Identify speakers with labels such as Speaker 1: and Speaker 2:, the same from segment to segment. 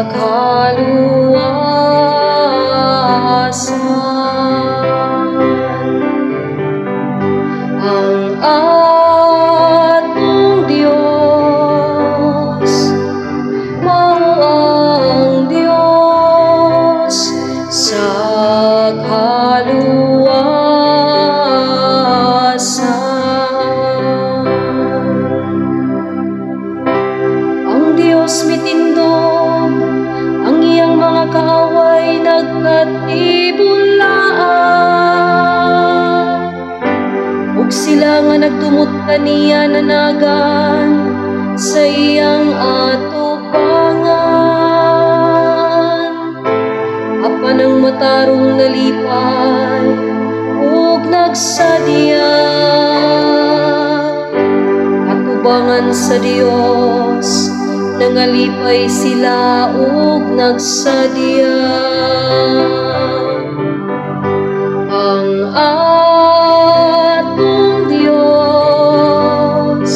Speaker 1: kaluwasan. Ang atong Diyos, mao ang Diyos sa kaluwasan. Ang Diyos mitindog, ang iyang mga kaaway nagkatibulaan, ug sila nga nagtumot kaniya nanagan sa iyang atubangan. Apan ang matarong nalipay ug nagsadya, atubangan sa Dios nangalipay sila ug nagsadya. Ang atong Diyos,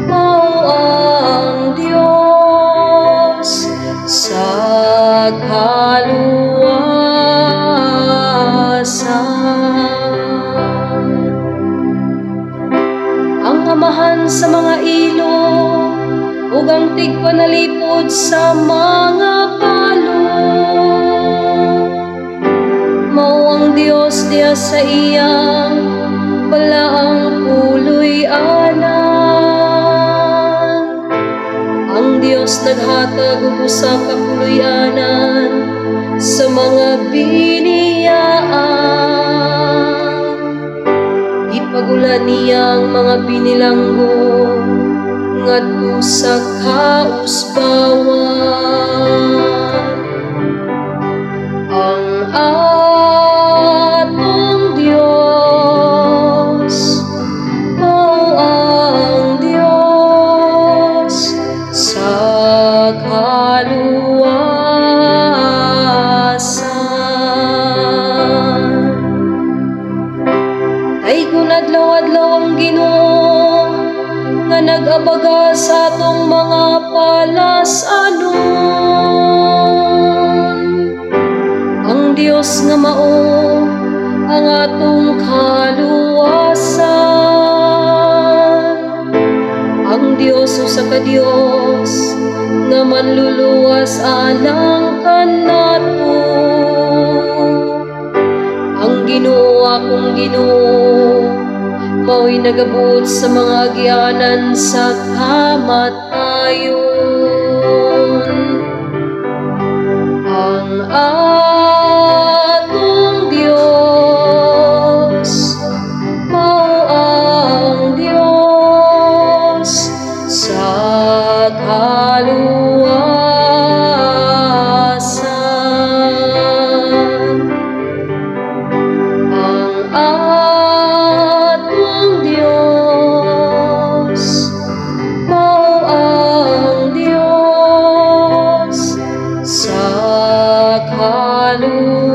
Speaker 1: mao ang Diyos sa kaluwasan. Ang amahan sa mga ilog ug ang tigpanalipod sa mga palong, mao ang Dios diya sa iyang balaang puloy-anan. Ang Dios naghatag og usa ka puloy-anan sa mga biniyaan. Ipagulan niyang mga binilanggo ngadto sa kausbawan. Ang atong Diyos, mao ang Diyos sa kaluwasan. Kay kung adlaw-adlaw ang Ginoo nga nag-abaga sa atong mga palasanon. Ang Dios nga mao ang atong kaluwasan. Ang Dios usa ka Dios nga manluluwas alang kanato. Ang Ginoo akong Ginoo, mao'y nagabot sa mga agyanan sa kamatayon. Ang atong Diyos, mao ang Diyos sa kaluwasan. Ang atong Diyos, mao ang Diyos sa kaluwasan.